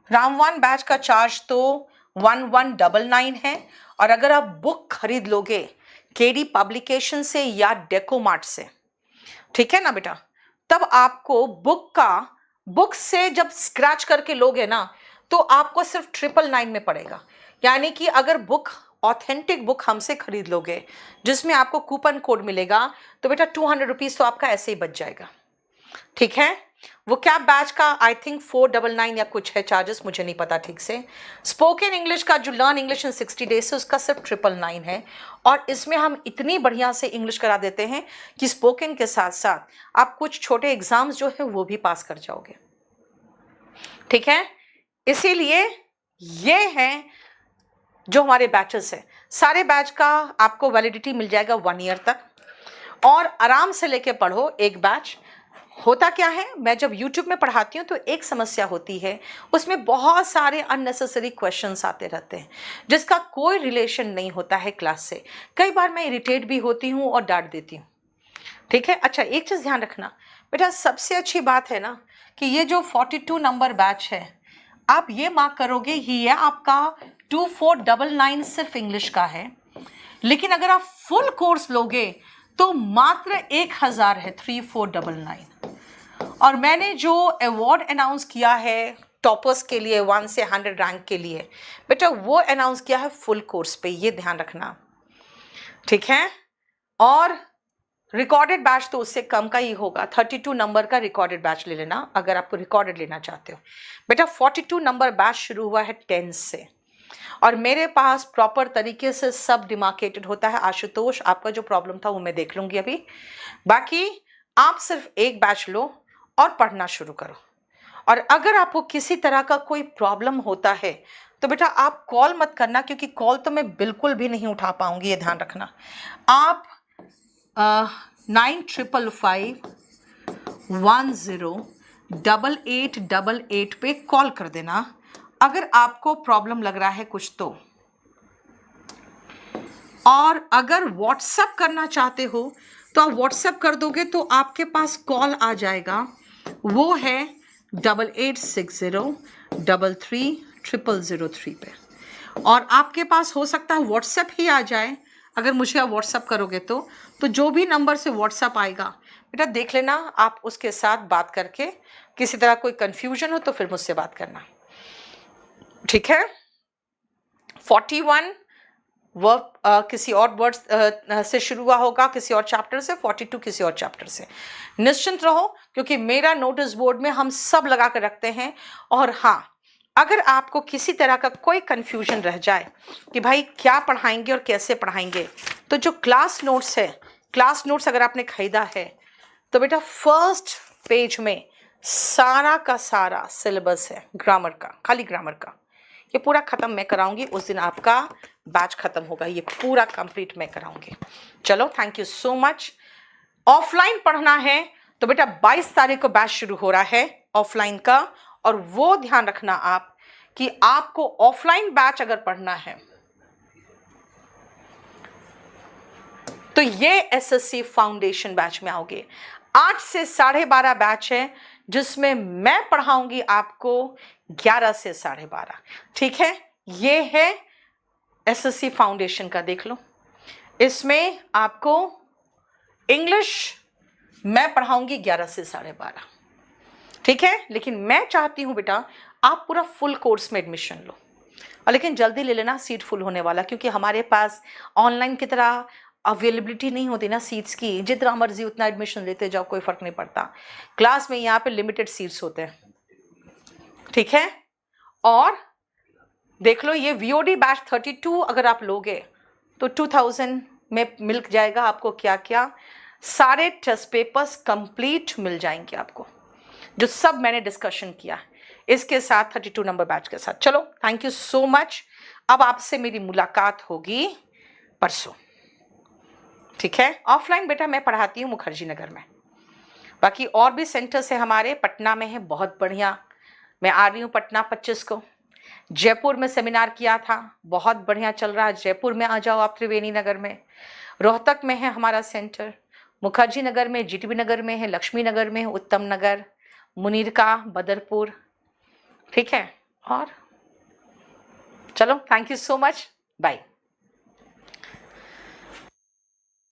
रामवान बैच का चार्ज तो 1199 है, और अगर आप बुक खरीद लोगे केडी पब्लिकेशन से या डेकोमार्ट से, ठीक है ना बेटा, तब आपको बुक से जब स्क्रैच करके लोगे ना तो आपको सिर्फ 999 में पड़ेगा। यानी कि अगर बुक ऑथेंटिक बुक हमसे खरीद लोगे जिसमें आपको कूपन कोड मिलेगा, तो बेटा 200 रुपीज तो आपका ऐसे ही बच जाएगा, ठीक है। वो कैप बैच का आई थिंक 499 या कुछ है चार्जेस, मुझे नहीं पता ठीक से। स्पोकन इंग्लिश का जो लर्न इंग्लिश इन 60 days है उसका सिर्फ 999 है, और इसमें हम इतनी बढ़िया से इंग्लिश करा देते हैं कि स्पोकन के साथ साथ आप कुछ छोटे एग्जाम्स जो है वो भी पास कर जाओगे, ठीक है। इसीलिए ये है जो हमारे बैचेस है, सारे बैच का आपको वैलिडिटी मिल जाएगा 1 year तक, और आराम से लेके पढ़ो एक बैच। होता क्या है, मैं जब YouTube में पढ़ाती हूँ तो एक समस्या होती है, उसमें बहुत सारे अननेसेसरी क्वेश्चंस आते रहते हैं जिसका कोई रिलेशन नहीं होता है क्लास से। कई बार मैं इरिटेट भी होती हूँ और डांट देती हूँ, ठीक है। अच्छा एक चीज़ ध्यान रखना बेटा, सबसे अच्छी बात है ना कि ये जो 42 नंबर बैच है, आप ये मार्क करोगे ये आपका 2499 सिर्फ इंग्लिश का है, लेकिन अगर आप फुल कोर्स लोगे तो मात्र 1000 है, 3499। और मैंने जो अवार्ड अनाउंस किया है टॉपर्स के लिए 1 से 100 रैंक के लिए, बेटा वो अनाउंस किया है फुल कोर्स पे, ये ध्यान रखना, ठीक है। और रिकॉर्डेड बैच तो उससे कम का ही होगा, 32 नंबर का रिकॉर्डेड बैच ले लेना अगर आपको रिकॉर्डेड लेना चाहते हो। बेटा 42 नंबर बैच शुरू हुआ है 10 से, और मेरे पास प्रॉपर तरीके से सब डिमार्केटेड होता है। आशुतोष आपका जो प्रॉब्लम था वो मैं देख लूंगी अभी, बाकी आप सिर्फ एक बैच लो और पढ़ना शुरू करो। और अगर आपको किसी तरह का कोई प्रॉब्लम होता है तो बेटा आप कॉल मत करना, क्योंकि कॉल तो मैं बिल्कुल भी नहीं उठा पाऊंगी, ये ध्यान रखना। आप 9555108888 पे कॉल कर देना अगर आपको प्रॉब्लम लग रहा है कुछ तो। और अगर व्हाट्सएप करना चाहते हो तो आप व्हाट्सएप कर दोगे तो आपके पास कॉल आ जाएगा, वो है 8860333003 पे। और आपके पास हो सकता है व्हाट्सएप ही आ जाए, अगर मुझे आप व्हाट्सएप करोगे तो जो भी नंबर से व्हाट्सएप आएगा बेटा देख लेना, आप उसके साथ बात करके किसी तरह कोई कंफ्यूजन हो तो फिर मुझसे बात करना, ठीक है। 41 वर्ब किसी और वर्ड से शुरू हुआ होगा, किसी और चैप्टर से, 42 किसी और चैप्टर से। निश्चिंत रहो क्योंकि मेरा नोटिस बोर्ड में हम सब लगा कर रखते हैं। और हाँ, अगर आपको किसी तरह का कोई कंफ्यूजन रह जाए कि भाई क्या पढ़ाएंगे और कैसे पढ़ाएंगे, तो जो क्लास नोट्स है, क्लास नोट्स अगर आपने खरीदा है तो बेटा फर्स्ट पेज में सारा का सारा सिलेबस है ग्रामर का, खाली ग्रामर का। ये पूरा ख़त्म मैं कराऊंगी, उस दिन आपका बैच ख़त्म होगा, ये पूरा कंप्लीट मैं कराऊंगी। चलो, thank you so much. Offline पढ़ना है तो बेटा 22 तारीख को बैच शुरू हो रहा है ऑफलाइन का, और वो ध्यान रखना आप कि आपको ऑफलाइन बैच अगर पढ़ना है तो ये एसएससी फाउंडेशन बैच में आओगे। 8 से 12:30 बैच है जिसमें मैं पढ़ाऊंगी आपको 11 से 12:30, ठीक है। ये है एसएससी फाउंडेशन का, देख लो। इसमें आपको इंग्लिश मैं पढ़ाऊंगी 11 से 12:30, ठीक है। लेकिन मैं चाहती हूं बेटा आप पूरा फुल कोर्स में एडमिशन लो, और लेकिन जल्दी ले लेना, सीट फुल होने वाला, क्योंकि हमारे पास ऑनलाइन की तरह अवेलेबिलिटी नहीं होती ना सीट्स की। जितना मर्जी उतना एडमिशन लेते जाओ, कोई फर्क नहीं पड़ता। क्लास में यहाँ पे लिमिटेड सीट्स होते हैं, ठीक है। और देख लो, ये वीओडी बैच 32 अगर आप लोगे तो 2000 में मिल जाएगा आपको। क्या क्या सारे टेस्ट पेपर्स कंप्लीट मिल जाएंगे आपको, जो सब मैंने डिस्कशन किया इसके साथ 32 नंबर बैच के साथ। चलो, थैंक यू सो मच। अब आपसे मेरी मुलाकात होगी परसों, ठीक है। ऑफलाइन बेटा मैं पढ़ाती हूँ मुखर्जी नगर में, बाकी और भी सेंटर्स है हमारे। पटना में है, बहुत बढ़िया। मैं आ रही हूँ पटना 25 को। जयपुर में सेमिनार किया था, बहुत बढ़िया चल रहा है। जयपुर में आ जाओ आप, त्रिवेणी नगर में। रोहतक में है हमारा सेंटर, मुखर्जी नगर में, जीटीबी नगर में है, लक्ष्मी नगर में है, उत्तम नगर, मुनीरका, बदरपुर, ठीक है। और चलो, thank you so much, bye.